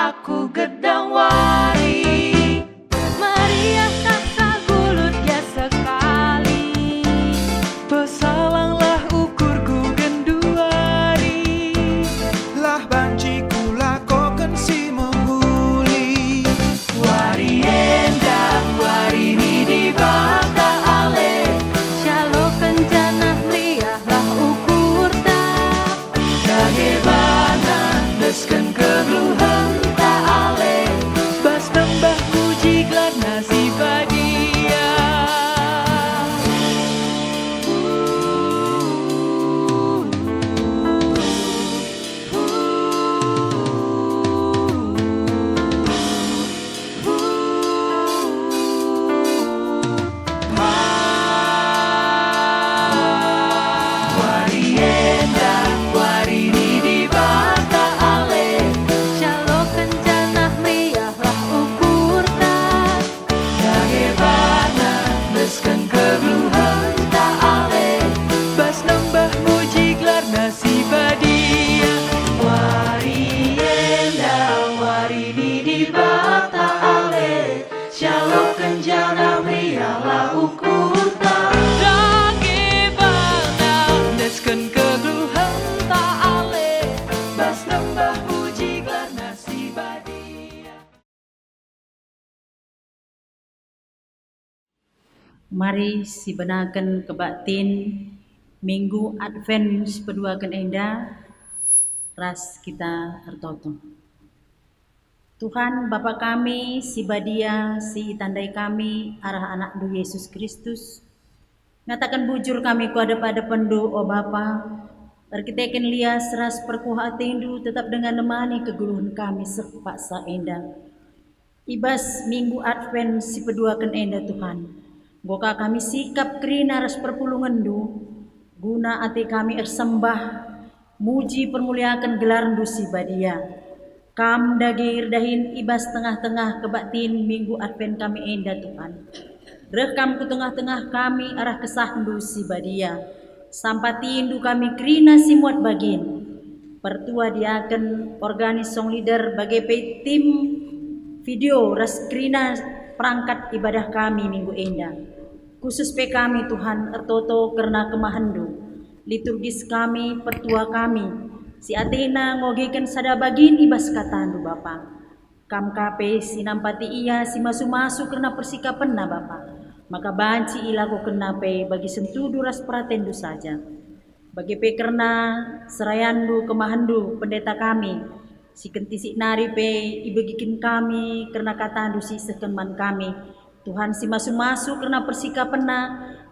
aku gedang wari. Maria saksa gulut ya sekali, pesalanglah ukurku genduari, lah banciku lakokan si mengguli. wari endang wari ni di bata ale, syalo kencana liah lah ukur tak, dagebana desken keluhan tak ale, bas nembah puji gelar nasib dia. wari endang wari ni di bata ale, syalo kencana liah lah ukur tak, dagebana desken keluhan tak ale, Bas nembah puji gelar nasib dia. wari endang wari ni di bata ale, syalo kencana liah lah ukur tak, Dagebana desken keluhan tak ale, bas nembah puji gelar nasib dia. Mari sibenaken kebaktin Minggu Advent sepeduaken enda ras kita ertoto. Tuhan Bapa kami, si badia, si tandai kami, arah anak du Yesus Kristus. Ngatakan bujur kami ku ada pada pendu, o Bapa. Berkiteken lias ras perkuha tindu tetap dengan nemani keguluhan kami sepaksa enda. Ibas Minggu Advent si peduaken enda Tuhan. Goka kami sikap kerina ras perpulungan du, guna ati kami ersembah, muji permuliakan gelar du si badia. Kam dagir dahin ibas tengah-tengah kebaktin Minggu Advent kami enda Tuhan. Rekam ku tengah-tengah kami arah kesah du si badia. Sampatindu kami kerina si muat bagin. Pertua diaken organis song leader bagai tim video ras kerina perangkat ibadah kami minggu enda. Khusus pe kami Tuhan ertoto karena kemahandu. Liturgis kami, pertua kami. Si Athena ngogekan sada bagin ibas katandu Bapa. Kam kape sinampati iya si masu-masu karena persikapan na Bapa. Maka banci ilaku kena pe bagi sentudu ras pratendu saja. Bagi pe karena serayandu kemahandu pendeta kami. Si kentisi nari pe ibagikin kami karena katandu si sekeman kami. Tuhan si masu-masu karena persikapan na.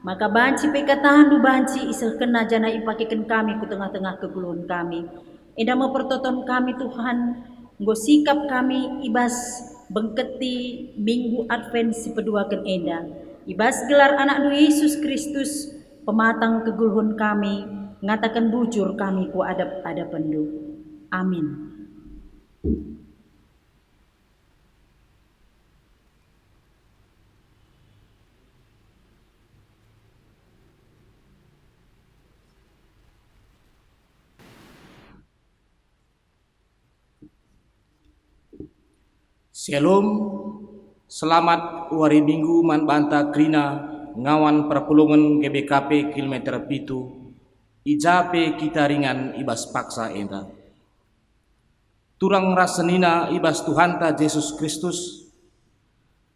Maka banci pe katahandu banci isah kena jana ipakikan kami ku tengah-tengah keguluhan kami. Eda mempertoton kami Tuhan, nggo sikap kami ibas bengketi Minggu Advent si peduaken eda. Ibas gelar anak du Yesus Kristus, pematang keguluhan kami, ngatakan bujur kami ku adap pendu. Amin. Shalom, selamat wari minggu man banta krina ngawan perpulungan GBKP kilometer pitu ijape kita ringan ibas paksa enda. Turang rasenina ibas Tuhanta Yesus Kristus.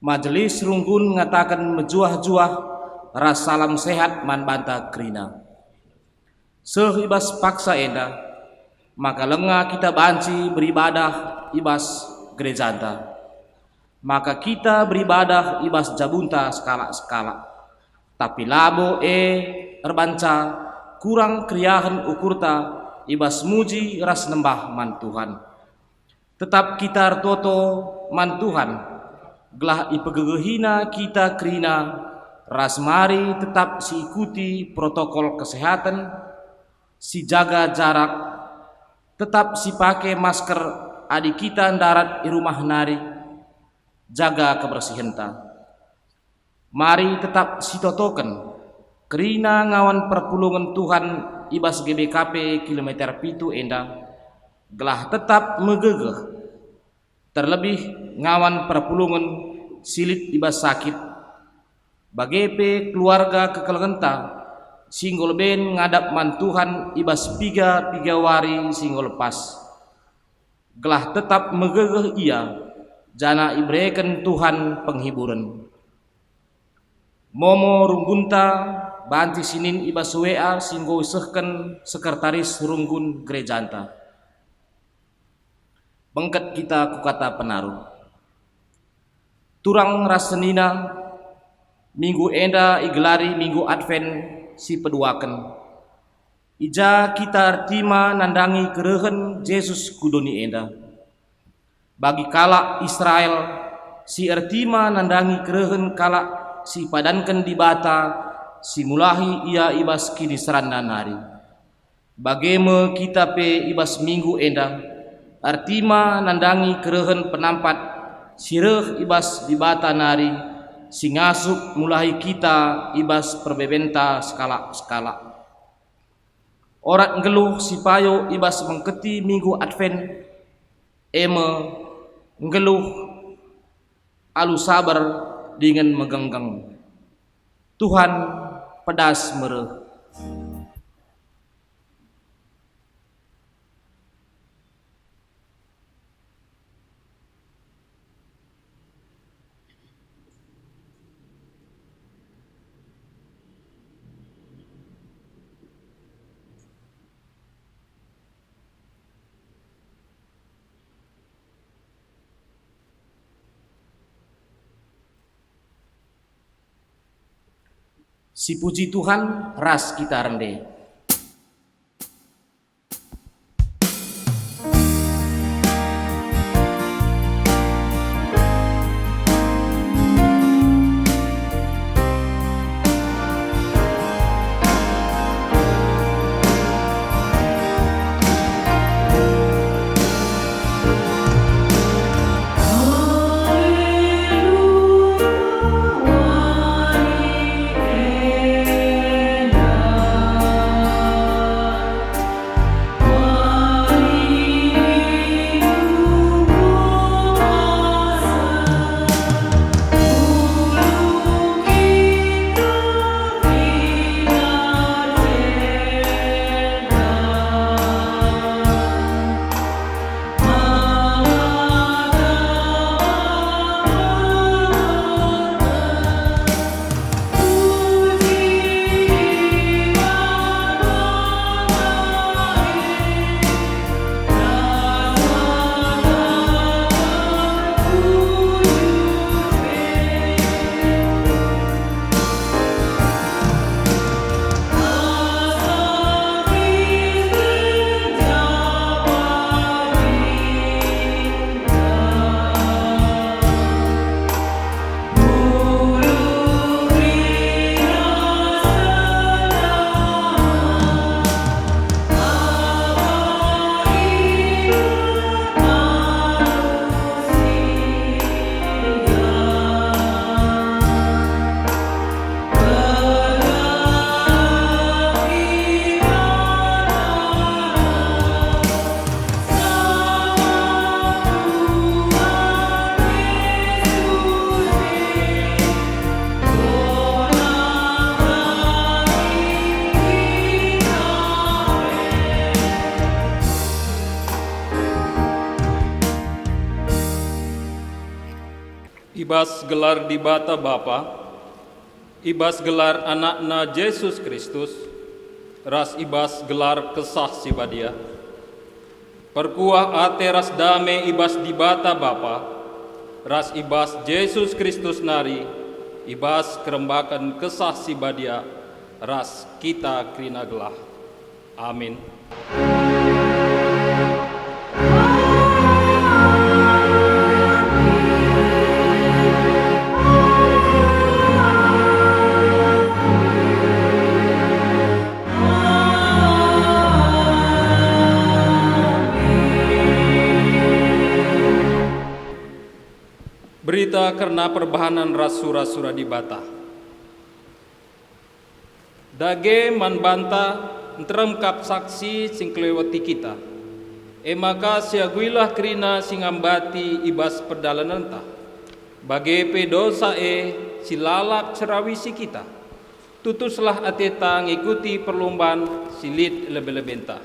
Majelis rungkun mengatakan mejuah-juah ras salam sehat man banta krina. Seh ibas paksa enda, maka lenga kita banci beribadah ibas gerejanta. Maka kita beribadah ibas jabunta skala-skala. Tapi labo erbanca kurang kriahan ukurta ibas muji ras nembah man Tuhan. Tetap kita ertoto man Tuhan. Gelah ipegegehina kita krina ras mari tetap si ikuti protokol kesehatan, si jaga jarak, tetap si pakai masker adik kita darat di rumah nari, jaga kebersihan ta. Mari tetap sitotoken kerina ngawan perpulungan Tuhan ibas GBKP kilometer pitu enda gelah tetap megegeh terlebih ngawan perpulungan silit ibas sakit bagepe keluarga kekelengenta singgol ben ngadap mantuhan ibas piga wari singgol pas gelah tetap megegeh ia jana ibrekan Tuhan penghiburan momo runggunta banti sinin ibas WA singgo sehken sekretaris runggun gerejanta bengket kita kukata penaruh turang rasenina minggu enda igelari minggu Advent si peduaken ija kita tima nandangi kerehen Yesus kudoni enda bagi kala Israel si ertima nandangi kerehen kala si padankan di bata si mulahi ia ibas kini seranda nari bageme kita pe ibas minggu enda artima nandangi kerehen penampat sireh ibas di bata nari singasuk mulai kita ibas perbebenta skala orat ngeluh sipayo ibas mengketi minggu Advent eme ngeluh alu sabar dengan megenggang Tuhan pedas mereh si puji Tuhan ras kita rende. Ibas gelar di bata Bapa, ibas gelar anakna Yesus Kristus, ras ibas gelar kesah sibadia. Perkuah ate ras dame ibas di bata Bapa, ras ibas Yesus Kristus nari, ibas kerembakan kesah sibadia, ras kita krina gelah. Amin. Berita karena perbahanan rasura-sura di bata. Dage man banta nteremkap saksi sing kelewati kita. maka siaguilah kerina singambati ibas perdalananta. Bagi pedosa silalap cerawisi kita. Tutuslah ateta ngikuti perlombaan silit lebih-lebenta.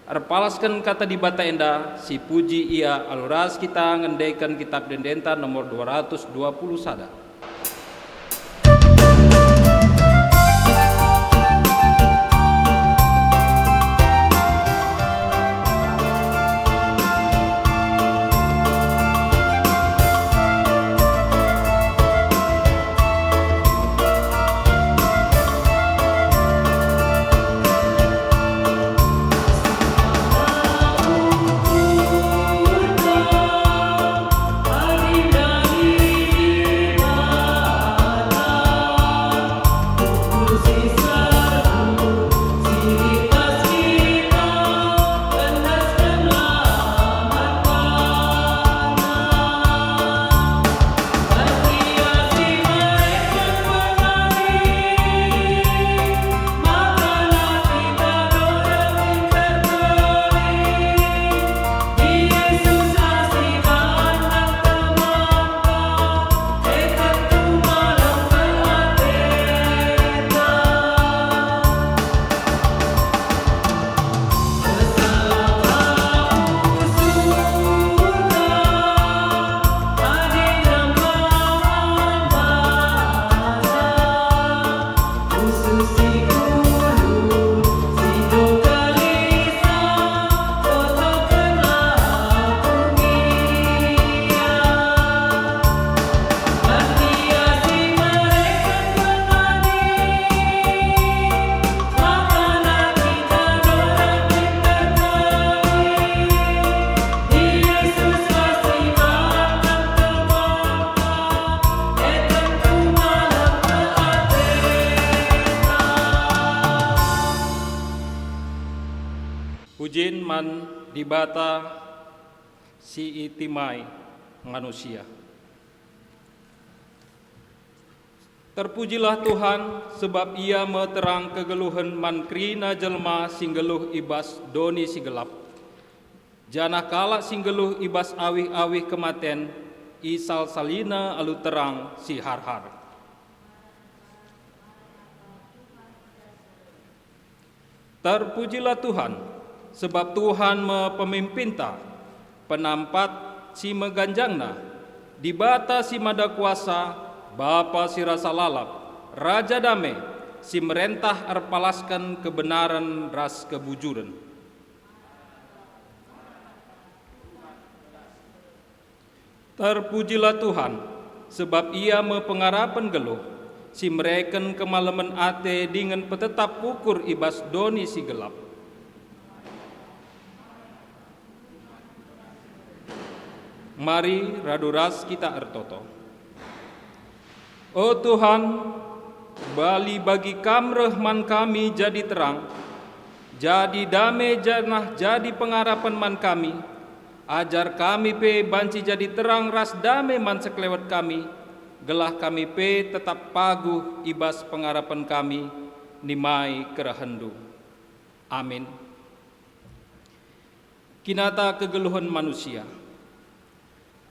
Arpalaskan kata di bata enda si puji ia aluras kita ngendaikan kitab dendenta nomor 220 sada. Pujin man dibata si itimai manusia. Terpujilah Tuhan sebab ia meterang kegeluhan man krina jelma singgeluh ibas doni si gelap. Janah kala singgeluh ibas awih-awih kematen isal salina alu terang si har-har. Terpujilah Tuhan sebab Tuhan mepemimpinta, penampat si meganjangna, dibata si mada kuasa, Bapa si rasa lalap, Raja damai, si merentah arpalaskan kebenaran ras kebujuran. Terpujilah Tuhan, sebab ia mepengarapan geluh, si mereken kemalaman ate dengan petetap ukur ibas doni si gelap. Mari raduras kita ertoto. Oh Tuhan, bali bagi kamrehman kami jadi terang, jadi damai janah jadi pengarapan man kami, ajar kami pe banci jadi terang ras damai man sekelewat kami, gelah kami pe tetap paguh ibas pengarapan kami, nimai kerahendu. Amin. Kinata kegeluhan manusia.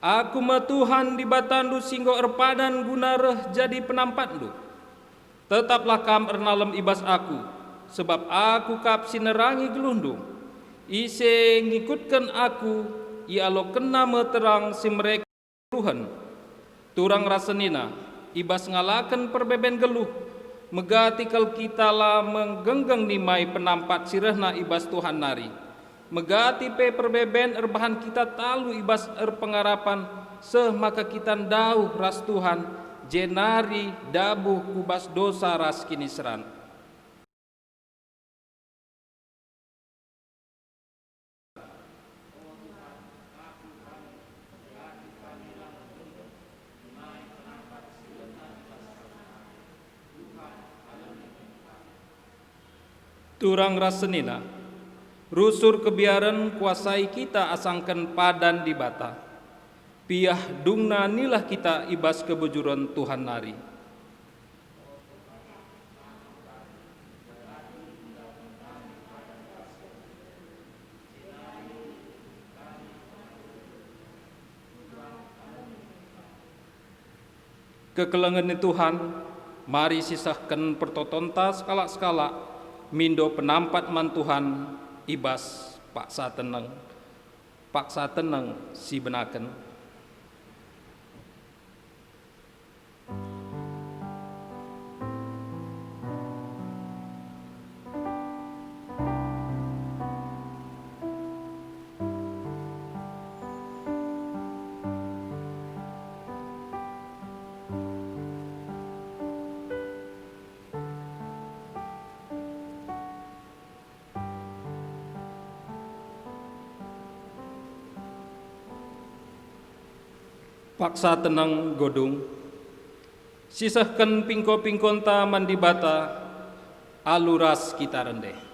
Aku mah Tuhan di batandu singgo erpadan gunareh jadi penampandu. Tetaplah kam ernalem ibas aku, sebab aku kap sinerangi gelundung. Ise ngikutkan aku, ia lo kena meterang si mereka Tuhan. Turang rasenina, ibas ngalakan perbeben geluh, megati kal kita lah menggenggeng nimai penampat sirehna ibas Tuhan nari. Megati pe perbeben erbahan kita talu ibas pengarapan seh maka kita ndauh ras Tuhan jenari dabuh kubas dosa ras kini seran. Turang rasenina rusur kebiaran kuasai kita asangkan padan di bata. Piah dungna nilah kita ibas kebujuran Tuhan nari. Kekelengan Tuhan, mari sisahkan pertotonta skala-skala mindo penampat man Tuhan ibas paksa tenang si benaken. Paksa tenang godung, sisahkan pingko-pingkonta mandibata, aluras kita rendeh.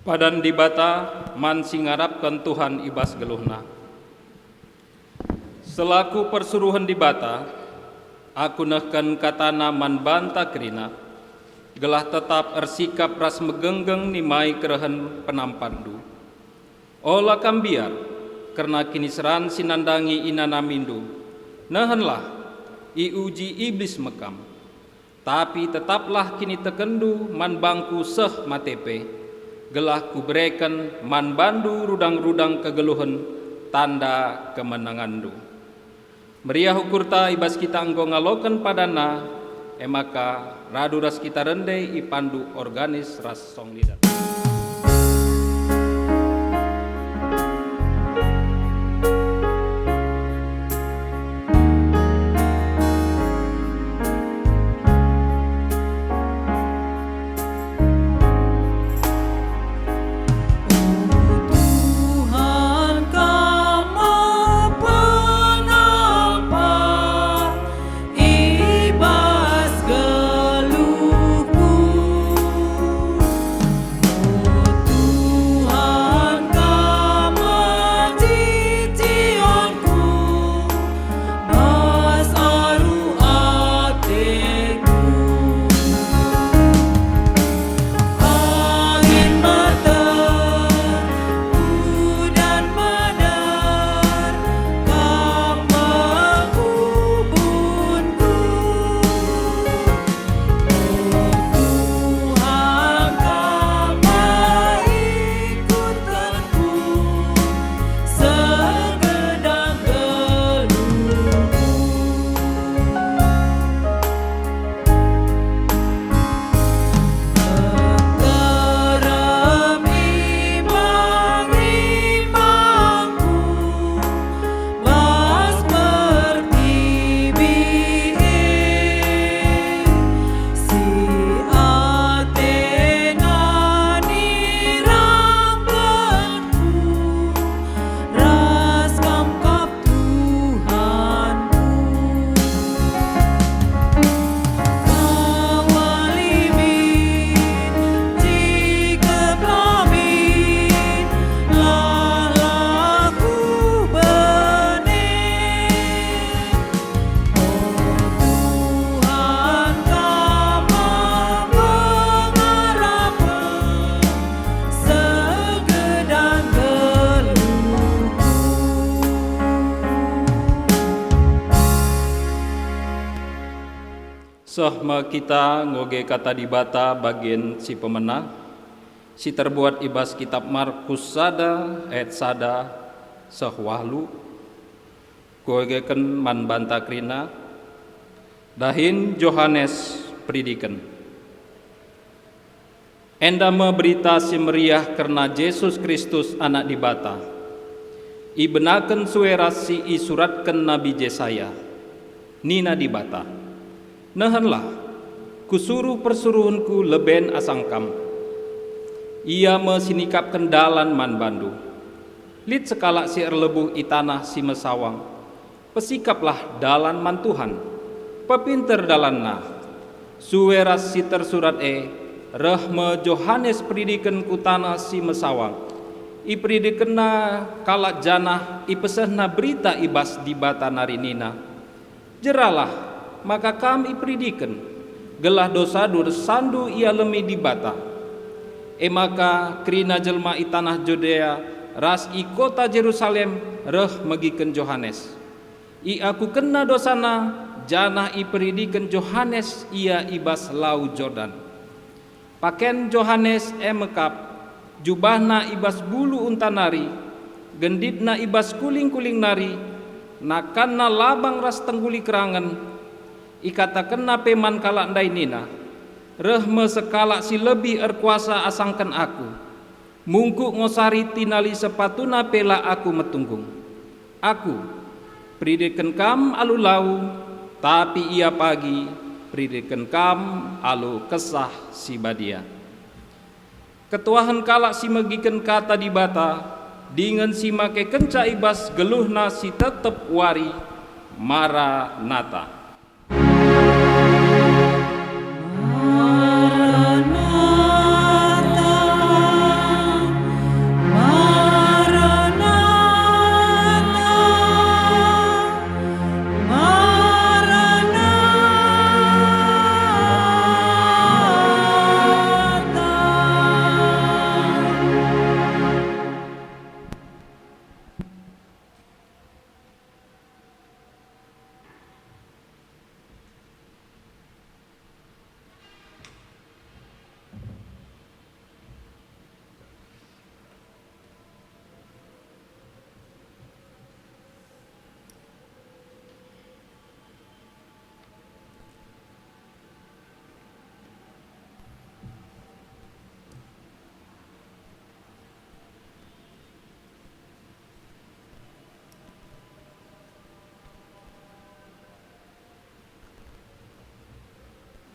Padan dibata man singarapkan Tuhan ibas geluhna. Selaku persuruhan dibata, aku nehkan katana man banta kerina, gelah tetap ersikap ras megenggeng nimai kerehen penampandu. Ola kambiar, karena kini seran sinandangi inana mindu, nehenlah iuji iblis mekam. Tapi tetaplah kini tekendu man bangku seh matepe, gelah kuberikan man bandu rudang-rudang kegeluhan tanda kemenangandu. Meriah ukurta ibas kita anggo ngaloken padana, emaka radu ras kita rendai ipandu organis ras song lidat. Sahma kita ngoge kata dibata bagian si pemenang, si terbuat ibas kitab Markus sada ayat sada sahwahlu, goegeken man banta krina, dahin Yohanes pridiken. Enda berita si meriah karena Yesus Kristus anak dibata. Ibenaken suera si isuratkan Nabi Yesaya. Nina dibata. Nehenlah, kusuruh persuruhunku leben asangkam. Ia mesinikap kendalan man bandu. Lit sekala si erlebuh itanah si mesawang. Pesikaplah dalan man Tuhan. Pepinter dalan nah. Suweras si tersurat rahme Yohanes pridiken kutana si mesawang. Ipridikena kalak janah ipesehna berita ibas dibata narinina. Jeralah maka kami pridiken gelah dosa dur sandu ia lemi dibata. Maka krina jelma itanah Judea ras i kota Jerusalem reh megiken Yohanes. I aku kena dosana janah i pridiken Yohanes ia ibas lau Jordan. Paken Yohanes mekap jubahna ibas bulu untanari, genditna ibas kuling-kuling nari, nakanna labang ras tengguli kerangan. Ikatakenna peman kalak ndai nina, rehme sekala si lebih erkuasa asangkan aku, mungku ngosari tinali sepatuna pela aku metunggung. Aku pridiken kam alu lau, tapi ia pagi pridiken kam alu kesah si badia. Ketuahan kalak si megiken kata dibata, dengan si make kenca ibas geluhna si tetep wari, Maranatha.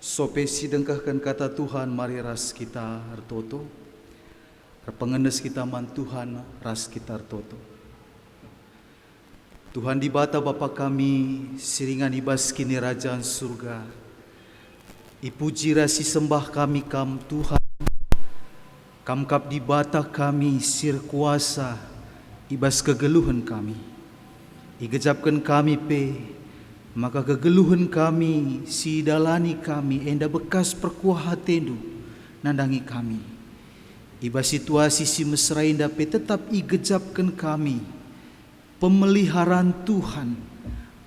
Sope sidengkahkan kata Tuhan mari ras kita artoto. Pengenes kita man Tuhan ras kita artoto. Tuhan dibata Bapa kami siringan ibas kini kerajaan surga. Ipuji rasi sembah kami kam Tuhan. Kam kap dibata kami sir kuasa ibas kegeluhan kami. Igejapkan kami pe maka kegeluhan kami si dalani kami enda bekas perkuah hatendu nandangi kami. Iba situasi si mesra inda pe tetap igejapkan kami pemeliharaan Tuhan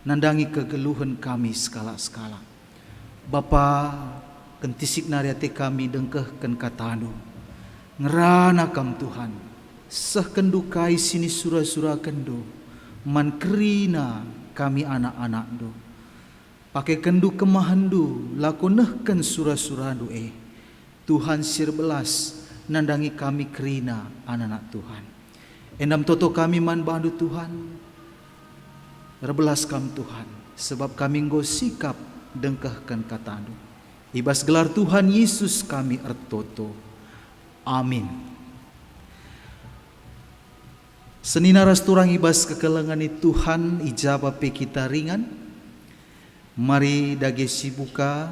nandangi kegeluhan kami skala-skala. Bapa kentisik nariate kami dengkehken katanu ngerana kam Tuhan seh kendukai sini surah-surah kendo man kerina kami anak-anak do pakai kendu kemahandu lakonehken surah-surah do Tuhan sir belas nandangi kami kerina anak-anak Tuhan endam toto kami man bandu Tuhan rebelas kam Tuhan sebab kami nggo sikap dengkehken katanu ibas gelar Tuhan Yesus kami ertoto amin. Senina rasturang ibas kekelengan Tuhan ijabah pe kita ringan. Mari dage si buka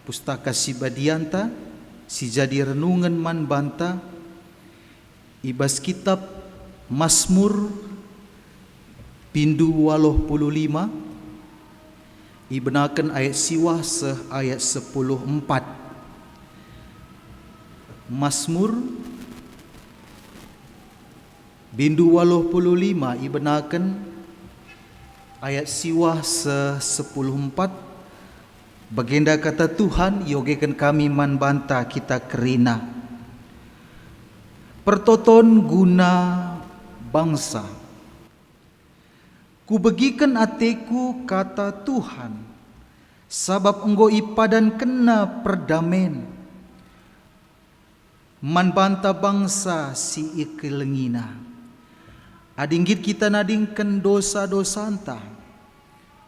pustaka si badianta si jadi renungan man banta ibas kitab Mazmur pindu 85 ibenaken ayat siwah seh ayat 10:4. Mazmur Bindu 85 ibenaken ayat siwah 10:4 Bagenda kata Tuhan, yogekan kami man banta kita kerina. Pertoton guna bangsa. Ku begikan atiku kata Tuhan, sabab engkau ipadan kena perdamen. Man banta bangsa si ikelengina. Adinggit kita nadingkan dosa-dosa anta.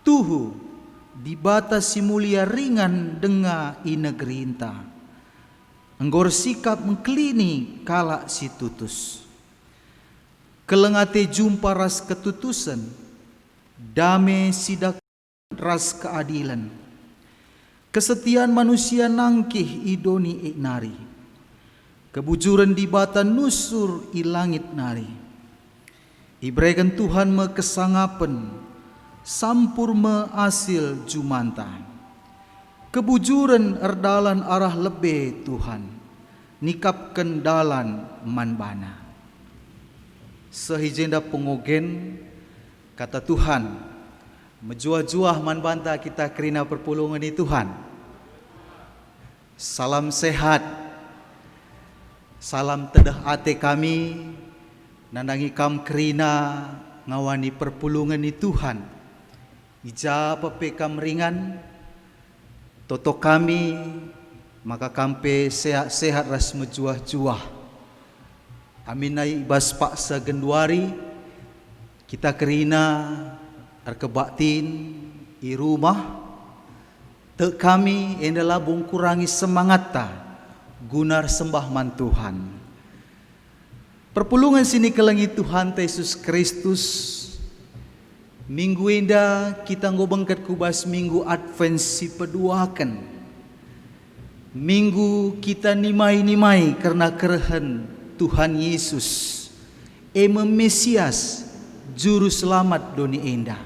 Tuhu di batas si mulia ringan denga i negeri inta. Enggor sikap mengkelini kala si tutus. Kelengate jumpa ras ketutusan, dame sidak ras keadilan. Kesetiaan manusia nangkih idoni nari. Kebujuran di bata nusur i langit nari. Ibrekan Tuhan me kesangapen, sampur me asil jumanta. Kebujuran erdalan arah lebe Tuhan, nikapkan dalan manbana. Sehijenda pengogen kata Tuhan, menjuah-juah manbanta kita kerina perpulungan di Tuhan. Salam sehat, salam tedah ate kami, nandangi kam kerina ngawani perpulungan di Tuhan. Ija pepe kam ringan, toto kami maka kampe sehat-sehat ras menjuah-juah. Amin nai ibas paksa genduari kita kerina arkebaktin i rumah te kami endalah bung kurangi semangat ta gunar sembah man Tuhan. Perpulungan sini kelengi Tuhan Yesus Kristus. Minggu enda kita ngobengkat kubas minggu Advent si peduakan. Minggu kita nimai-nimai karena kerehan Tuhan Yesus Mesias juru selamat doni enda.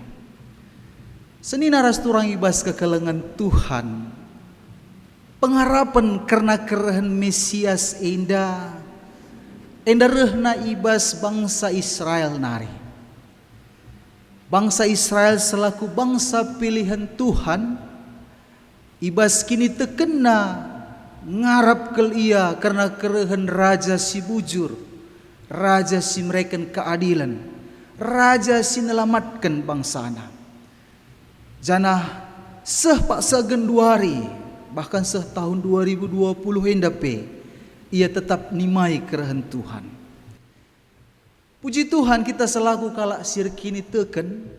Seni naras turang ibas kekelengan Tuhan. Pengharapan karena kerehan Mesias enda rehna ibas bangsa Israel nari. Bangsa Israel selaku bangsa pilihan Tuhan ibas kini tekena ngarap kel ia karena kerehan raja si bujur, raja si mereken keadilan, raja si nelamatkan bangsana. Janah seh paksa genduari bahkan seh tahun 2020 hendape ia tetap nimai kerehan Tuhan. Puji Tuhan kita selaku kalak sirkini teken,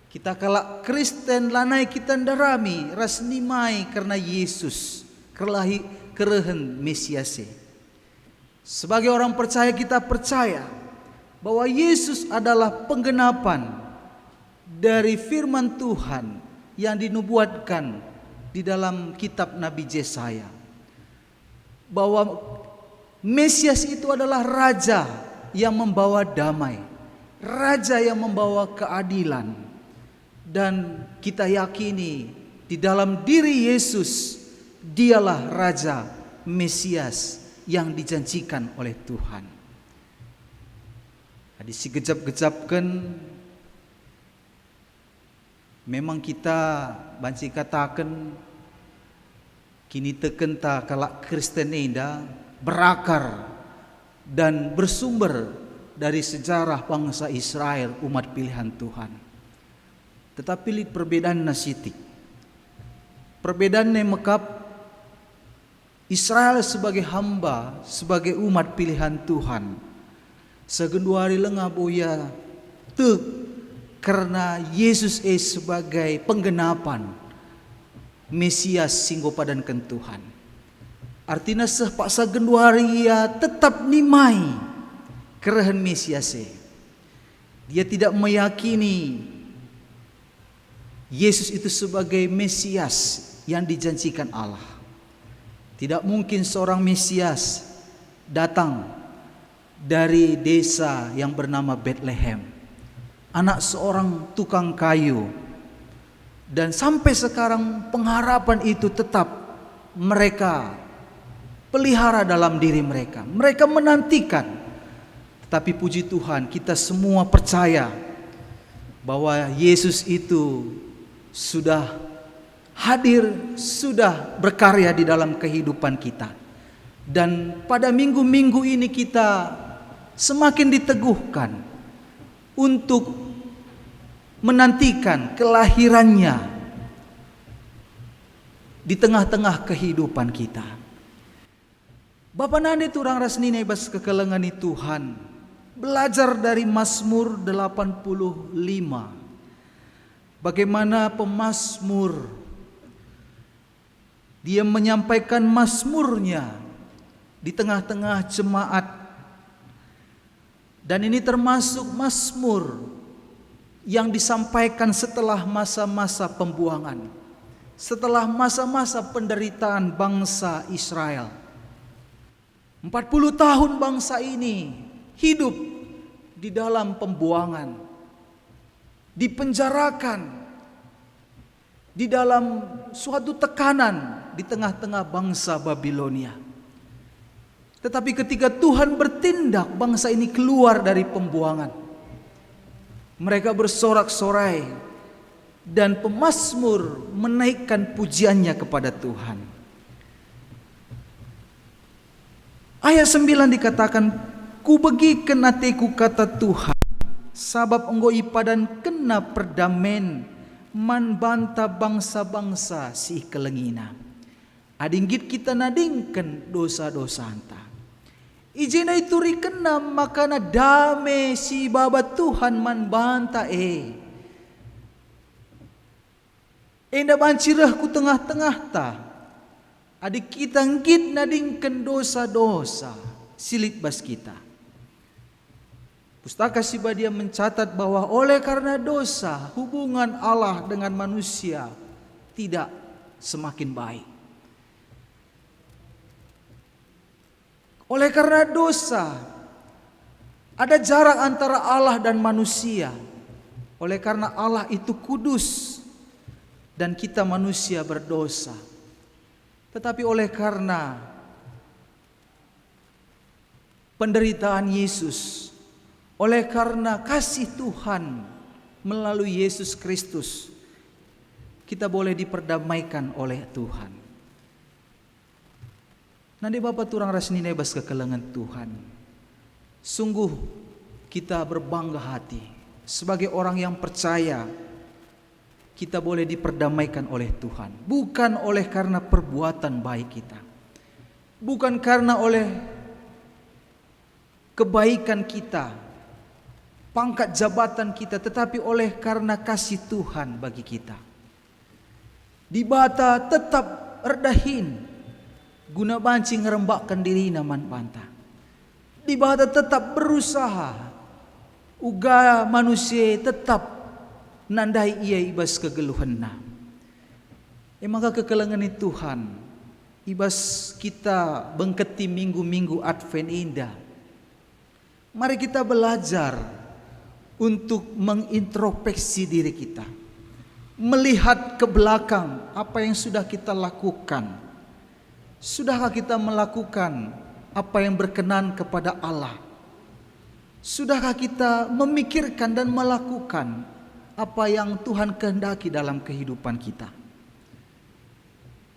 kita kalak Kristen lanai kita ndarami ras nimai karena Yesus kerlahi kerehan Mesiase. Sebagai orang percaya kita percaya bahwa Yesus adalah penggenapan dari firman Tuhan yang dinubuatkan di dalam kitab Nabi Yesaya. Bahwa Mesias itu adalah raja yang membawa damai, raja yang membawa keadilan. Dan kita yakini di dalam diri Yesus dialah raja Mesias yang dijanjikan oleh Tuhan. Hadis si gejap-gejapkan memang kita banci katakan kini teken ta kalak Kristen enda berakar dan bersumber dari sejarah bangsa Israel, umat pilihan Tuhan. Tetapi perbedaan nasitik, perbedaan mekap Israel sebagai hamba, sebagai umat pilihan Tuhan. Segenduari lengah boya te karena Yesus sebagai penggenapan Mesias singgo padankan Tuhan. Artinya sepaksa genduari ia tetap nimai kerehan Mesias. Dia tidak meyakini Yesus itu sebagai Mesias yang dijanjikan Allah. Tidak mungkin seorang Mesias datang dari desa yang bernama Bethlehem, anak seorang tukang kayu. Dan sampai sekarang pengharapan itu tetap mereka pelihara dalam diri mereka. Mereka menantikan. Tetapi puji Tuhan, kita semua percaya bahwa Yesus itu sudah hadir, sudah berkarya di dalam kehidupan kita. Dan pada minggu-minggu ini kita semakin diteguhkan untuk menantikan kelahirannya di tengah-tengah kehidupan kita. Bapa nande turang rasni nebas kekelengani Tuhan, belajar dari Mazmur 85. Bagaimana pemazmur dia menyampaikan mazmurnya di tengah-tengah jemaat. Dan ini termasuk mazmur yang disampaikan setelah masa-masa pembuangan, setelah masa-masa penderitaan bangsa Israel. 40 tahun bangsa ini hidup di dalam pembuangan, dipenjarakan, di dalam suatu tekanan di tengah-tengah bangsa Babilonia. Tetapi ketika Tuhan bertindak, bangsa ini keluar dari pembuangan. Mereka bersorak-sorai dan pemazmur menaikkan pujiannya kepada Tuhan. Ayat 9 dikatakan, ku begiken atiku kata Tuhan, sabab engkau ipadan kena perdamen, man banta bangsa-bangsa si kelengina. Adinggit kita nadingken dosa-dosa anta. Ijena itu rikena makana dame si baba Tuhan man banta Enda bancirah ku tengah-tengah ta. Adik kita ngit nadingken dosa-dosa silit bas kita. Pustaka Sibadia mencatat bahwa oleh karena dosa, hubungan Allah dengan manusia tidak semakin baik. Oleh karena dosa, ada jarak antara Allah dan manusia. Oleh karena Allah itu kudus dan kita manusia berdosa. Tetapi oleh karena penderitaan Yesus, oleh karena kasih Tuhan melalui Yesus Kristus, kita boleh diperdamaikan oleh Tuhan. Nanti Bapak turang rasni nebas kekelengan Tuhan. Sungguh kita berbangga hati sebagai orang yang percaya kita boleh diperdamaikan oleh Tuhan. Bukan oleh karena perbuatan baik kita, bukan karena oleh kebaikan kita, pangkat jabatan kita, tetapi oleh karena kasih Tuhan bagi kita. Dibata tetap erdahin guna banci ngerembakkan diri naman panta. Dibata tetap berusaha uga manusia tetap nandai ia ibas kegeluhanna. Maka kekelengan Tuhan ibas kita bengketi minggu-minggu Advent indah. Mari kita belajar untuk mengintrospeksi diri kita, melihat ke belakang apa yang sudah kita lakukan. Sudahkah kita melakukan apa yang berkenan kepada Allah? Sudahkah kita memikirkan dan melakukan apa yang Tuhan kehendaki dalam kehidupan kita?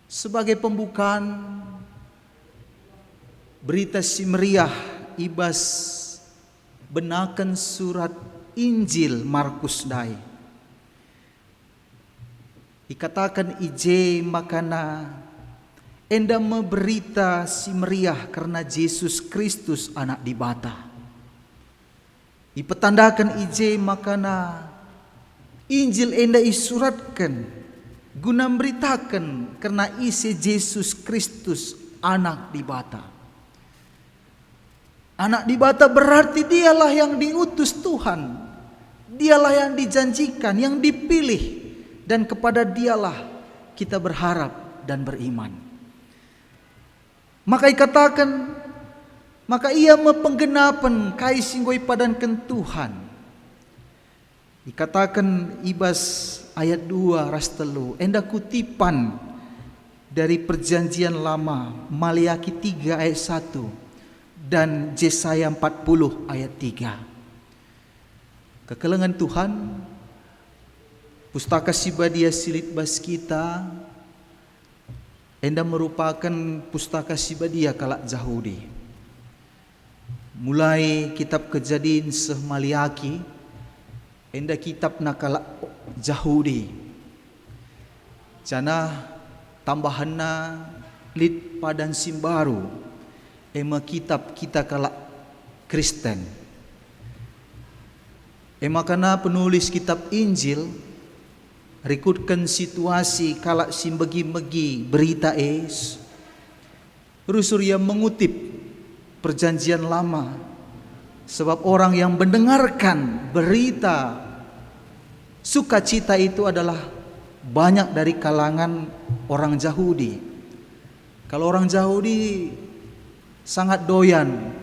Sebagai pembukaan berita si meriah ibas benakan surat Injil Markus dai. Dikatakan ije makana enda memberita si meriah karena Yesus Kristus anak dibata. Dipetandakan ije makana Injil enda isuratkan guna memberitakan karena isi Yesus Kristus anak dibata. Anak dibata berarti dialah yang diutus Tuhan, dialah yang dijanjikan, yang dipilih, dan kepada dialah kita berharap dan beriman. Maka dikatakan, maka ia mepenggenapan kai singgoi padankan Tuhan. Dikatakan ibas ayat 2 ras telu, enda kutipan dari perjanjian lama Maliaki 3 ayat 1 dan Yesaya 40 ayat 3. Kekelengan Tuhan, Pustaka Sibadia silit bas kita enda merupakan pustaka Sibadia kalak Jahudi. Mulai kitab Kejadian Maliaki, enda kitab nakalak Jahudi. Jana tambahanna lid padan simbaru, ema kitab kita kalak Kristen. Ema kana penulis kitab Injil rekutkan situasi kalak simbegi-megi berita rusur yang mengutip perjanjian lama, sebab orang yang mendengarkan berita sukacita itu adalah banyak dari kalangan orang Yahudi. Kalau orang Yahudi sangat doyan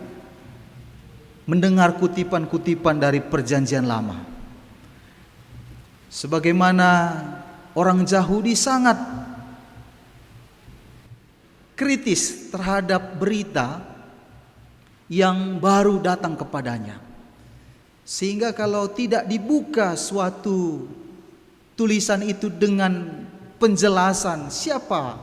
mendengar kutipan-kutipan dari perjanjian lama. Sebagaimana orang Yahudi sangat kritis terhadap berita yang baru datang kepadanya. Sehingga kalau tidak dibuka suatu tulisan itu dengan penjelasan siapa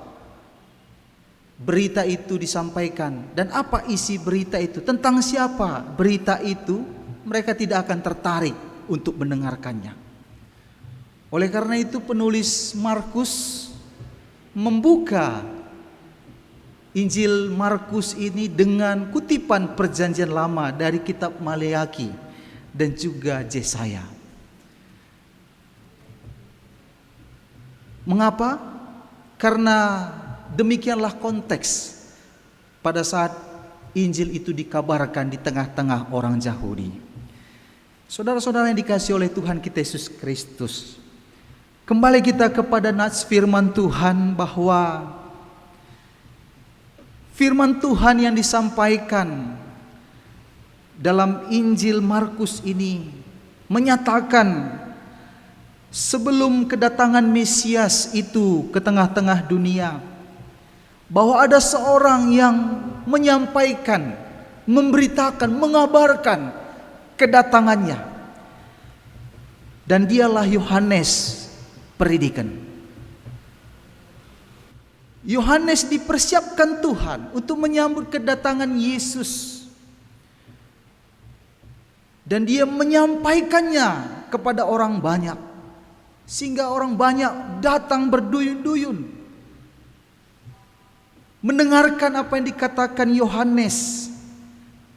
berita itu disampaikan dan apa isi berita itu, tentang siapa berita itu, mereka tidak akan tertarik untuk mendengarkannya. Oleh karena itu penulis Markus membuka Injil Markus ini dengan kutipan perjanjian lama dari kitab Maliaki dan juga Yesaya. Mengapa? Karena demikianlah konteks pada saat Injil itu dikabarkan di tengah-tengah orang Yahudi. Saudara-saudara yang dikasihi oleh Tuhan kita Yesus Kristus, kembali kita kepada nats firman Tuhan, bahwa firman Tuhan yang disampaikan dalam Injil Markus ini menyatakan sebelum kedatangan Mesias itu ke tengah-tengah dunia, bahwa ada seorang yang menyampaikan, memberitakan, mengabarkan kedatangannya, dan dialah Yohanes Predikan. Yohanes dipersiapkan Tuhan untuk menyambut kedatangan Yesus, dan dia menyampaikannya kepada orang banyak, sehingga orang banyak datang berduyun-duyun mendengarkan apa yang dikatakan Yohanes.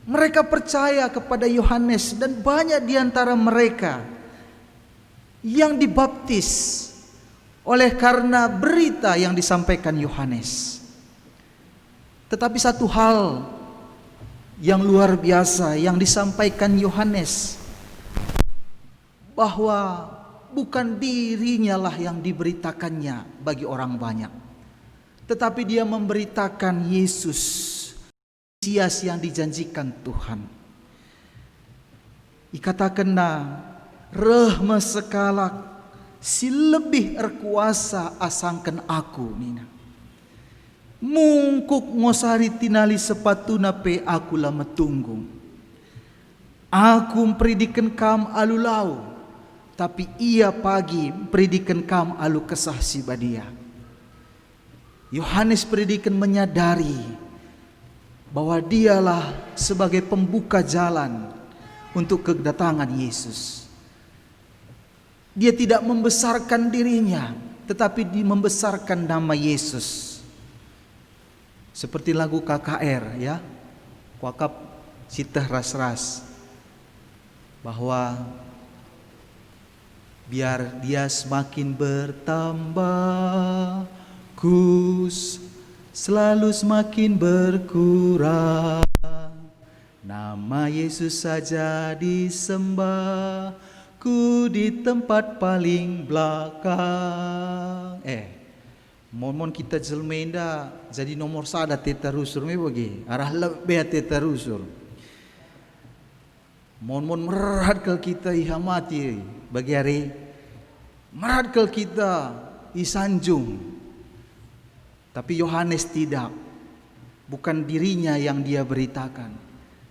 Mereka percaya kepada Yohanes, dan banyak di antara mereka yang dibaptis oleh karena berita yang disampaikan Yohanes. Tetapi satu hal yang luar biasa yang disampaikan Yohanes, bahwa bukan dirinya lah yang diberitakannya bagi orang banyak, tetapi dia memberitakan Yesus, Mesias yang dijanjikan Tuhan. Ikatakanna reh sekalak si lebih erkuasa asangkan aku nina. Mungkuk ngosari tinali sepatuna pe aku lama tunggung. Aku mempredikan kam alulau, tapi ia pagi mempredikan kam alu kesah si badia. Yohanes Predikan menyadari bahwa dialah sebagai pembuka jalan untuk kedatangan Yesus. Dia tidak membesarkan dirinya, tetapi dia membesarkan nama Yesus. Seperti lagu KKR ya, Wakaf Sitah Ras-Ras, bahwa biar dia semakin bertambah, kus selalu semakin berkurang, nama Yesus saja disembah, ku di tempat paling belakang. Mon kita jelmenda jadi nomor sada teta rusur me bagi arah lebih teta rusur. Mon merat kel kita ihamati bagi hari merat kel kita isanjung. Tapi Yohanes tidak, bukan dirinya yang dia beritakan,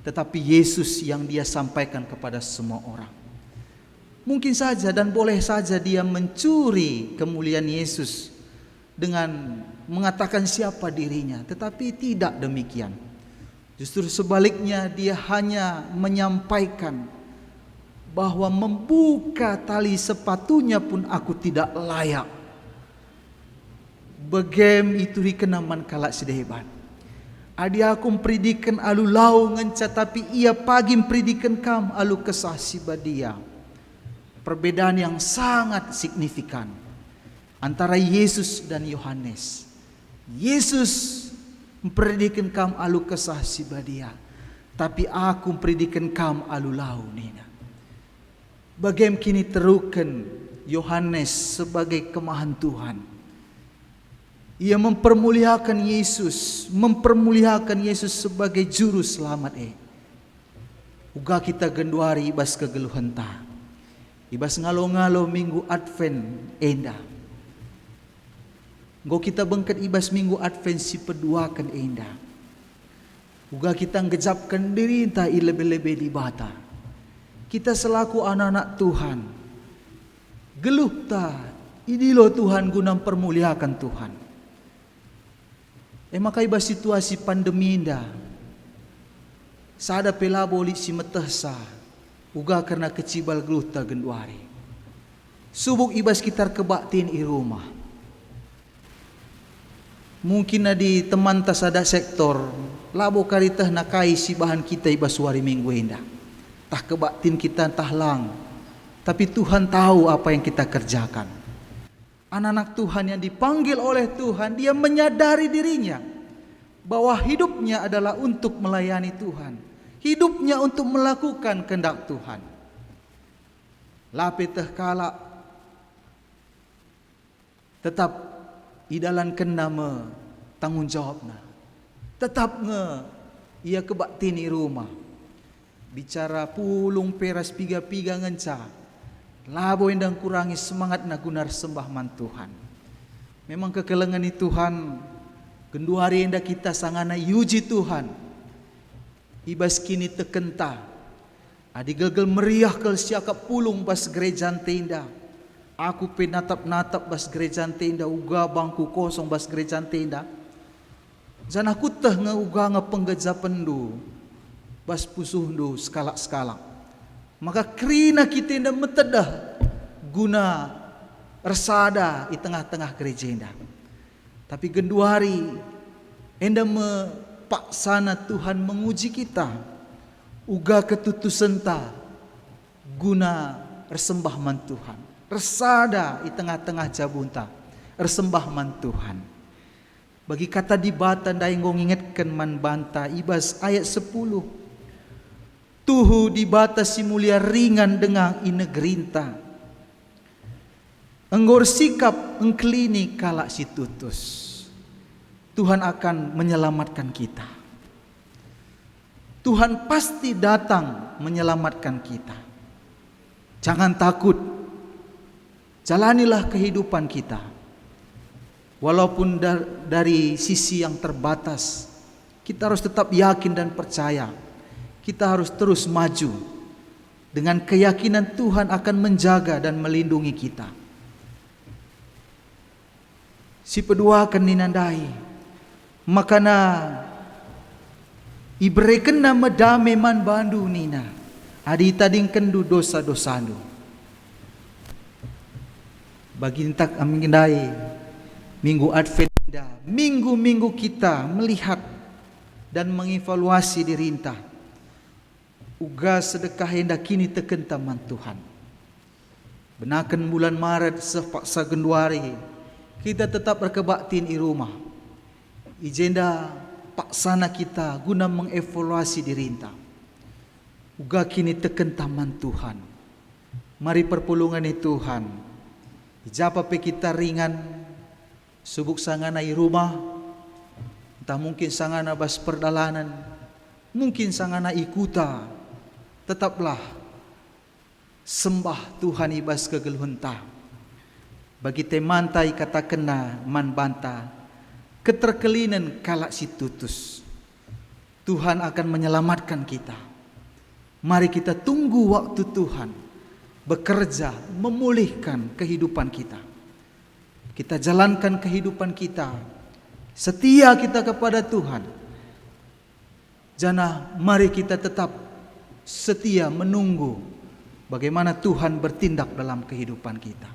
tetapi Yesus yang dia sampaikan kepada semua orang. Mungkin saja dan boleh saja dia mencuri kemuliaan Yesus dengan mengatakan siapa dirinya, tetapi tidak demikian. Justru sebaliknya, dia hanya menyampaikan bahwa membuka tali sepatunya pun aku tidak layak. Begem itu dikenaman kalak sedebat. Adi aku mempridikan alu lau ngenca, tapi ia pagi mempridikan kam alu kesah sibadia. Perbedaan yang sangat signifikan antara Yesus dan Yohanes. Yesus mempredikan kam alu kesah sibadia, tapi aku mempredikan kam alu lau nina. Bagaim kini terukan Yohanes sebagai kemahan Tuhan. Ia mempermuliakan Yesus sebagai juru selamat. Uga kita genduari ibas kegeluhan ta. Ibas ngalo-ngalo minggu Advent enda. Go kita bengket ibas minggu Advent si peduakan enda. Uga kita ngejapkan diri ta ilebe-lebe di bata. Kita selaku anak-anak Tuhan, geluh ta idilo Tuhan guna permuliakan Tuhan. Maka ibas situasi pandemi indah, sada pelaboli si metesa, uga karena kecibal geluh ta genduari. Subuk ibas kitar kebaktin i rumah. Mungkin di teman tas ada sektor labo karitah nakai si bahan kita ibas wari minggu indah. Tah kebaktin kita entah lang, tapi Tuhan tahu apa yang kita kerjakan. Anak-anak Tuhan yang dipanggil oleh Tuhan, dia menyadari dirinya bahwa hidupnya adalah untuk melayani Tuhan, hidupnya untuk melakukan kehendak Tuhan. Lape teh kala tetap idalan kena me tanggung jawabna, tetap nge ia kebaktini rumah. Bicara pulung peras piga-piga ngenca, labo endang kurangi semangat na gunar sembah man Tuhan. Memang kekelengan ni Tuhan, genduari enda kita sangana yuji Tuhan. Ibas kini tekenta, adi gegel meriah kel siakap pulung bas gereja tenda. Aku penatap-natap bas gereja tenda, uga bangku kosong bas gereja tenda. Jana kuteh nge uga nge penggeja pendu, bas pusuh du skala-skala. Maka krina kita enda metedah guna resada di tengah-tengah gereja enda. Tapi genduari enda paksana Tuhan menguji kita. Uga ketutusan ta guna resembah man Tuhan. Resada di tengah-tengah jabunta resembah man Tuhan. Bagi kata di batan daeng ngingetkan man banta ibas ayat 10. Tuhu di batas si mulia ringan dengan inegrinta. Enggor sikap engklini kalak si tutus. Tuhan akan menyelamatkan kita. Tuhan pasti datang menyelamatkan kita. Jangan takut. Jalanilah kehidupan kita. Walaupun dari sisi yang terbatas, kita harus tetap yakin dan percaya. Kita harus terus maju dengan keyakinan Tuhan akan menjaga dan melindungi kita. Si pedua akan ninandai, makana ibreken nama dame man bandu nina, adi tading kendu dosa-dosandu. Bagi entak amindai minggu Advent, minggu-minggu kita melihat dan mengevaluasi diri entah. Uga sedekah hendak kini teken taman Tuhan. Benakan bulan Maret sepaksa genduari, kita tetap berkebaktin di rumah. Ijenda paksana kita guna mengevaluasi diri kita. Uga kini teken taman Tuhan. Mari perpulungan ni Tuhan. Ijapa pe kita ringan, subuk sangana di rumah. Entah mungkin sangana bas perdalanan, mungkin sangana ikuta. Tetaplah sembah Tuhan ibas kegeluhenta. Bagi temantai kata kena man banta, keterkelinan kalak si tutus. Tuhan akan menyelamatkan kita. Mari kita tunggu waktu Tuhan bekerja memulihkan kehidupan kita. Kita jalankan kehidupan kita setia kita kepada Tuhan. Jana mari kita tetap setia menunggu bagaimana Tuhan bertindak dalam kehidupan kita.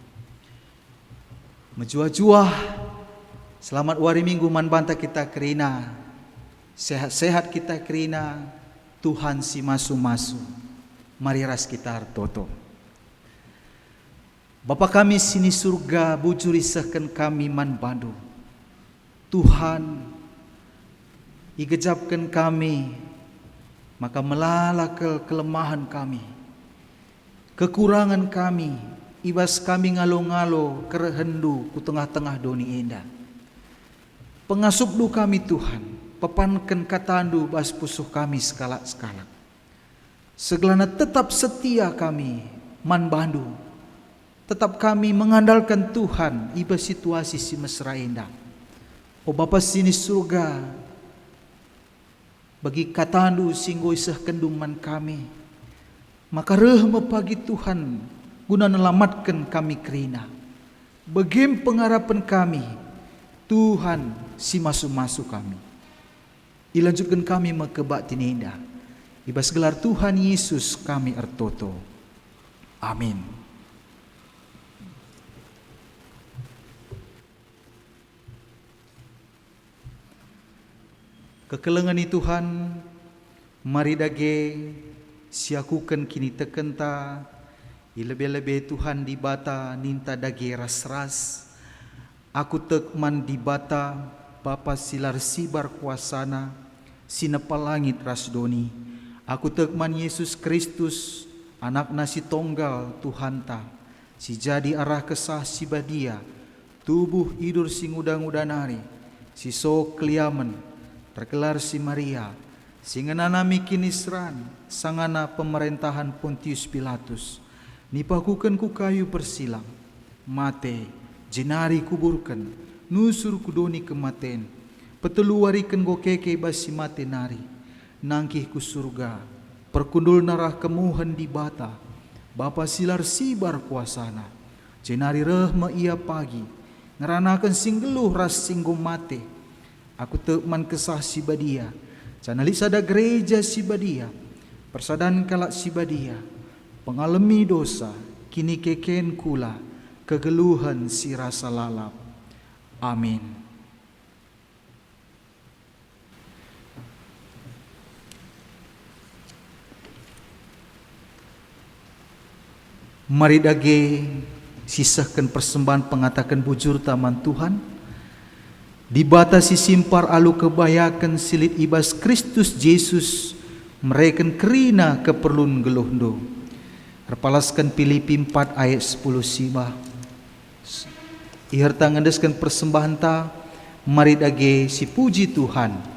Menjuah-juah selamat wari minggu man banta kita kerina, sehat-sehat kita kerina, Tuhan si masu-masu. Mari ras kita hartoto. Bapa kami sini surga, bujur isahkan kami man bandu. Tuhan igejapkan kami, maka melala kelemahan kami, kekurangan kami, ibas kami ngalo-ngalo kerehendu ku tengah-tengah doni indah. Pengasupdu kami Tuhan, pepankan katandu bas pusuh kami sekala-sekala. Segelana tetap setia kami man bandu, tetap kami mengandalkan Tuhan iba situasi si mesra indah. O Bapa sini surga, bagi katandu singgo isah kenduman kami, maka rehma pagi Tuhan guna nelamatkan kami kerina. Begim pengharapan kami, Tuhan si masu-masu kami. Ilanjutkan kami makebak tininda. Ibas gelar Tuhan Yesus kami ertoto. Amin. Kekelengan Tuhan, mari dage siakukan kini tekenta, ilebe-lebe Tuhan di bata ninta dage ras-ras. Aku tekman di bata Bapa silar sibar kuasana, sinepal langit rasdoni. Aku tekman Yesus Kristus, anak nasi tonggal Tuhanta, si jadi arah kesah si badia, tubuh idur si ngudang-udanari, si so kliamen, terkelar si Maria, singana mikinisran, sangana pemerintahan Pontius Pilatus, nipakukan ku kayu persilang, mate, jenari kuburkan, nusur kudoni kematen, peteluarikan go keke basi mate nari, nangkih ku surga, perkundul narah kemuhan di bata, Bapa silar sibar kuasana, jenari rehma ia pagi, ngeranakan singgeluh ras singgo mate, aku tekman kesah si badia, canali sada gereja si badia, persadan kalak si badia, pengalami dosa, kini keken kula, kegeluhan si rasa lalap. Amin. Mari dage sisahkan persembahan pengatakan bujur taman Tuhan. Dibatasi simpar alu kebayakan silit ibas Kristus Yesus mereken kerina keperluan geluhndo. Terpalaskan Filipi 4 ayat 10 sibah. Iherta ngendeskan persembahan ta, mari dage si puji Tuhan.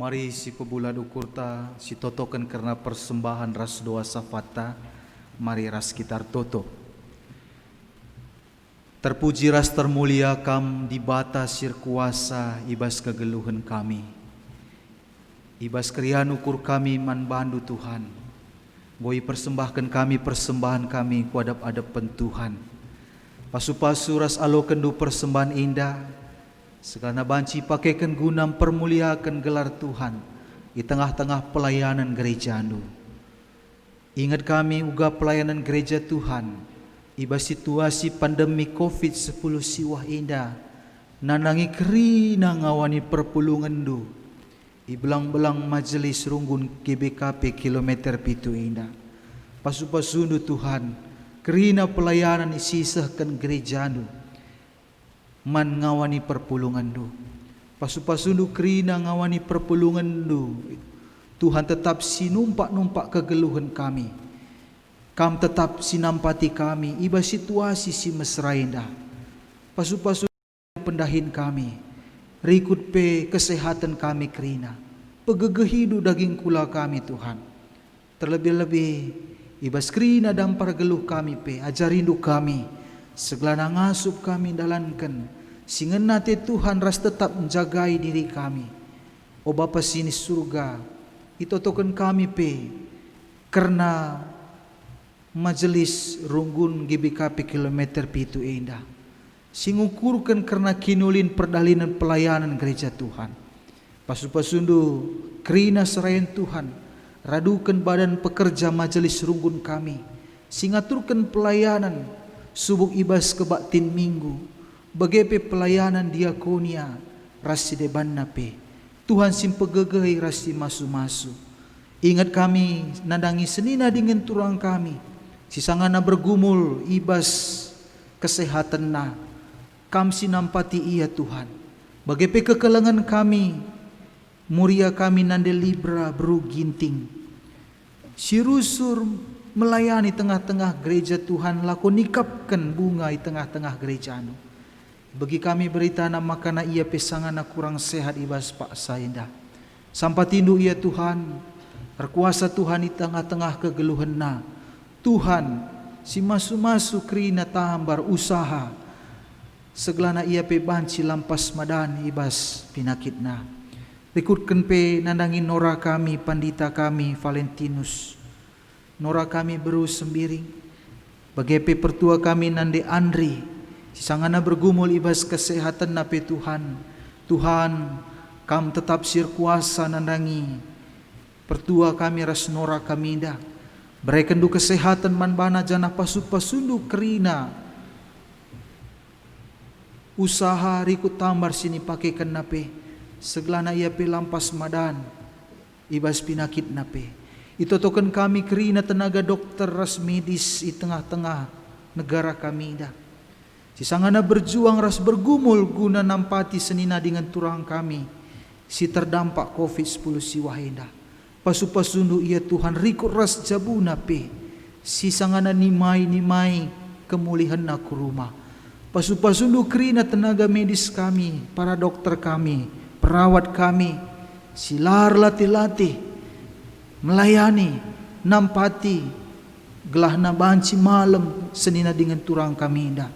Mari si pebulad ukurta, si totokan karena persembahan ras doa safata, mari ras kitar toto. Terpuji ras termulia kam di bata sir kuasa ibas kegeluhan kami. Ibas krian ukur kami man bandu Tuhan. Boi persembahkan kami persembahan kami ku adap-adapan Tuhan. Pasu-pasu ras alo kendu persembahan indah. Segala banci pakaikan gunam permuliakan gelar Tuhan di tengah-tengah pelayanan gereja anu. Ingat kami uga pelayanan gereja Tuhan. Iba situasi pandemi COVID-10 siwah indah. Nanangi kerina ngawani perpulungan du. Ibelang-belang majelis runggun GBKP kilometer pitu indah. Pasu-pasundu Tuhan, kerina pelayanan isisahkan gereja anu. Man ngawani perpulungan du. Pasu-pasundu kerina ngawani perpulungan du. Tuhan tetap sinumpak-numpak kegeluhan kami. Kam tetap sinampati kami. Iba situasi si mesra indah. Pasu-pasu pendahin kami. Rikut pe kesehatan kami kerina. Pegegehidu daging kula kami Tuhan. Terlebih-lebih ibas kerina dampar geluh kami pe. Ajarindu kami. Segelana ngasup kami dalankan. Singena te Tuhan ras tetap menjagai diri kami. O Bapa sini surga. Itotokan kami pe. Karena majelis runggun GBKP kilometer pitu indah. Singukurkan karena kinulin perdalinan pelayanan gereja Tuhan. Pasu-pasundu kerina serayan Tuhan. Radukan badan pekerja majelis runggun kami. Singaturkan pelayanan subuk ibas kebaktin minggu. Bagepe pelayanan diakonia rasi deban nape. Tuhan simpegegei rasi masu-masu. Ingat kami nadangi senina dengan turang kami. Sisangana bergumul ibas kesehatan na. Kam sinampati iya Tuhan. Bagepe kekelangan kami. Muria kami nande libra beru ginting. Sirusur melayani tengah-tengah gereja Tuhan. Laku nikapkan bunga di tengah-tengah gereja anu. Bagi kami berita nama kana ia pesangana kurang sehat ibas pak sainda. Sampatindu ia Tuhan. Berkuasa Tuhan di tengah-tengah kegeluhan na. Tuhan si masu-masu kerina tambar usaha. Segelana ia pe banci lampas madan ibas pinakit na. Rikutkan pe nandangin nora kami, pandita kami Valentinus. Nora kami beru sembiring. Bagepe pertua kami nande Andri. Sisangana bergumul ibas kesehatan na pe Tuhan. Tuhan kam tetap sirkuasa nandangi. Pertua kami ras nora kami dah. Berekendu kesehatan manbana jana pasu-pasundu kerina. Usaha rikut tambar sini pakaikan nape. Segelana ia pe lampas madan. Ibas pinakit nape. Itotokan kami kerina tenaga dokter ras medis di tengah-tengah negara kami dah. Sisangana berjuang ras bergumul guna nampati senina dengan turang kami. Si terdampak COVID-10 siwah indah. Pasu-pasundu ia Tuhan rikut ras jabu nape. Sisangana nimai kemulihan naku rumah. Pasu-pasundu kerina tenaga medis kami, para dokter kami, perawat kami, silar latih-latih, melayani, nampati, gelahna banci malam, senina dengan turang kami indah.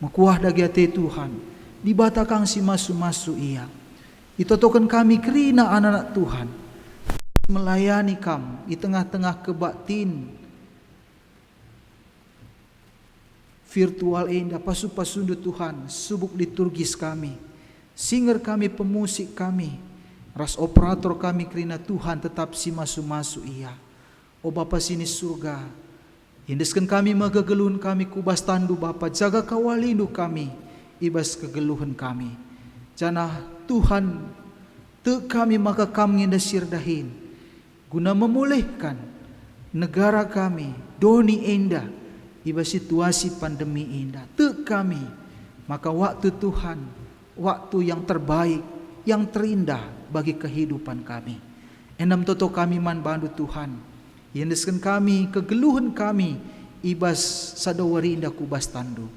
Makuah dagiate Tuhan, dibatakang si masu-masu ia. Itotokan kami kerina anak-anak Tuhan, melayani kam di tengah-tengah kebaktin, virtual indah pasu-pasundu Tuhan subuk liturgis kami, singer kami, pemusik kami, ras operator kami kerina Tuhan tetap si masu-masu ia. O Bapa sini surga, hindeskan kami magageluhan kami kubas tandu Bapa, jaga kawalindu kami ibas kegeluhan kami. Jana Tuhan te kami maka kami ngendasir dahin guna memulihkan negara kami doni indah iba situasi pandemi indah. Te kami maka waktu Tuhan, waktu yang terbaik, yang terindah bagi kehidupan kami. Enam toto kami man bandu Tuhan. Yendeskan kami, kegeluhan kami ibas sadawari indah kubas tandu.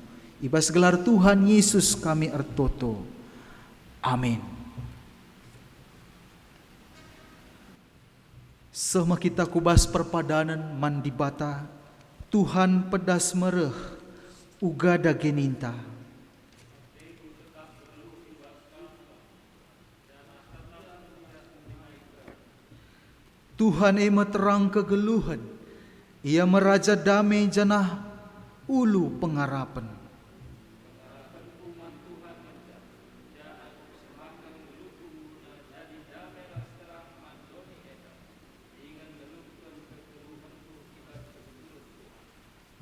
Ibas gelar Tuhan Yesus kami ertoto. Amin. Semua kita kubas perpadanan mandi bata. Tuhan pedas mereh uga dageninta. Tuhan ema terang kegeluhan, ia meraja damai janah ulu pengarapan.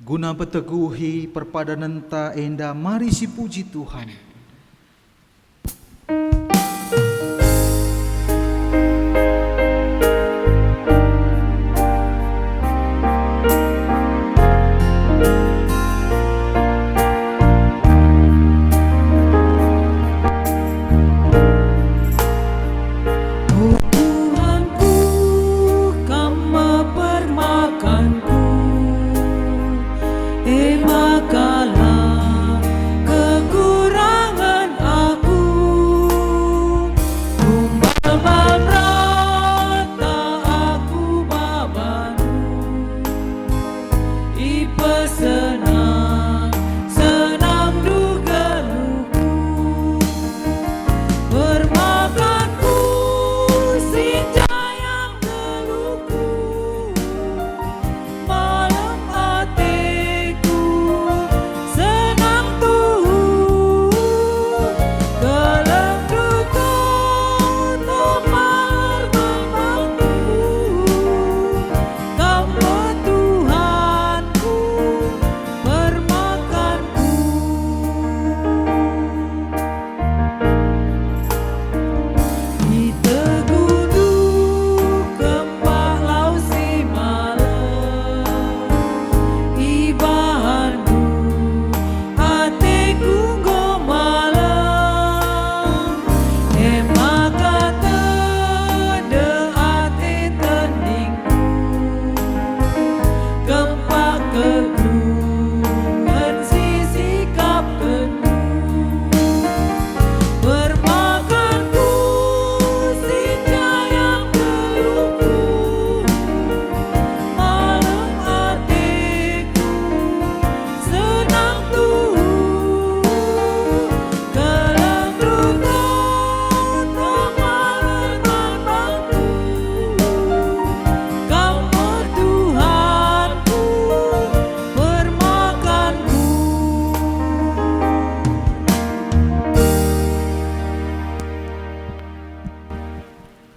Guna peteguhi perpadanan ta enda, mari si puji Tuhan.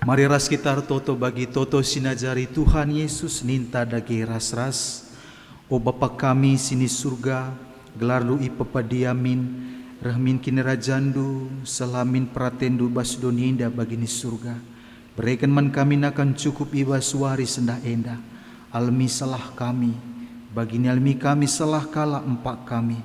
Mari ras kita toto bagi toto sinajari Tuhan Yesus ninta dagi ras-ras. O Bapa kami sini surga, gelar lu ipepadiamin, rahmin kini rajandu, selamin pratendu bas doninda bagini surga. Berikan man kami nakan cukup iba suari sendah enda. Almi salah kami, bagini almi kami salah kala empak kami.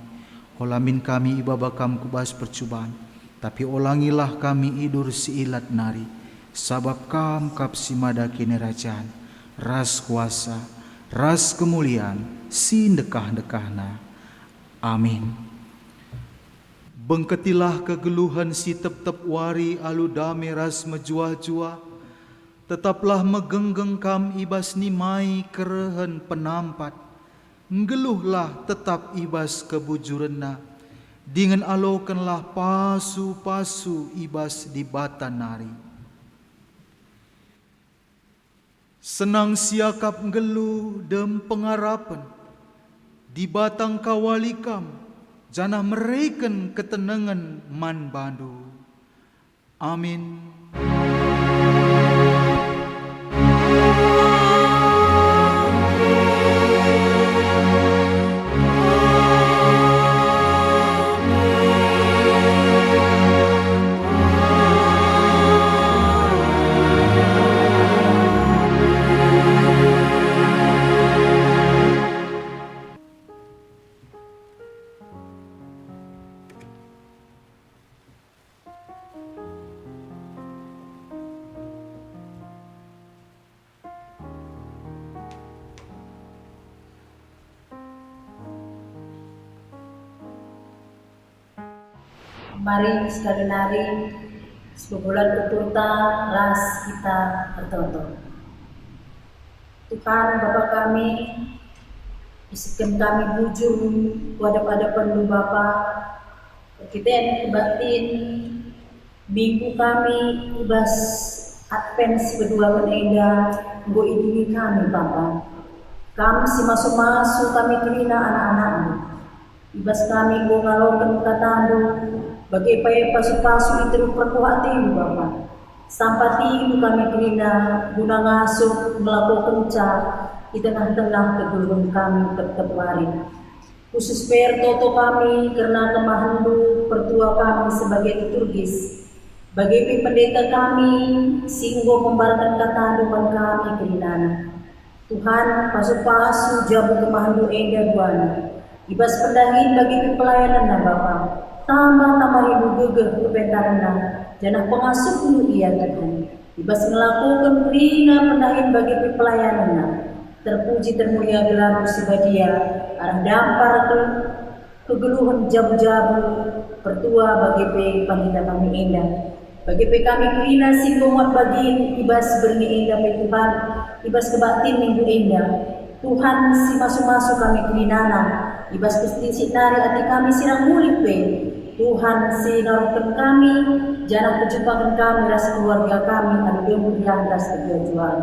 Olamin kami iba bakam kubas percubaan, tapi olangilah kami idur si ilat nari. Sabab kam kap simada kini rajaan, ras kuasa, ras kemuliaan, si dekah-dekahna. Amin. Bengketilah kegeluhan si tep-tep wari alu dame ras menjua-jua. Tetaplah megenggeng kam ibas nimai kerehen penampat. Ngeluhlah tetap ibas kebujurenna. Dengan alokanlah pasu-pasu ibas di bata nari. Senang siakap ngelu dem pengarapan di batang kawalikam janah mereken ketenangan man bandu. Amin. Mari sekali nari sebulan tuturta ras kita bertonton. Tuhan Bapa kami, isikan kami bujur pada pendu Bapa, kita batin minggu kami ibas Advent berdua menenda nggo idini kami Bapa. Kami si masuk-masuk kami kerina anak-anakmu. Ibas kami nggo ngaloken katandu bagi paya pasu-pasu itu perkuatimu Bapa. Sampati kami kerina guna ngasuh melakukan di tengah-tengah kegulung kami tetap hari. Khusus pertoto kami karena kemahandu pertua kami sebagai liturgis. Bagi pendeta kami singgo membarkan katanduan kami kerinana. Tuhan pasu-pasu jamu kemahandu enda buana. Ibas pendahin bagi pelayanan na Bapa. Tambah ibu gegeh kepentaran janah pengasuhmu iya Tuhan. Ibas melakukan kerina pendahin bagi pelayanan na. Terpuji termulia gelar sibadia arah dampar kegeluhan jabu-jabu pertua bagi pandita kami indah. Bagi kami kerina singgongan bagi ibas berni indah Tuhan, ibas kebatin minggu indah. Tuhan si masuk-masuk kami kerinana, ibas kestinsi nari hati kami sirang mulik Tuhan si naruhkan kami, jangan kejumpakan kami rasa keluarga kami, anu kemuliaan rasa kejujuan.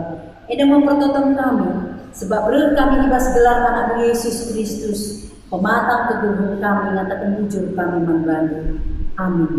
Eda mempertonton kami, sebab ber kami ibas gelar anak Yesus Kristus, pematang teguh kami ngatakan bujur kami membantu. Amin.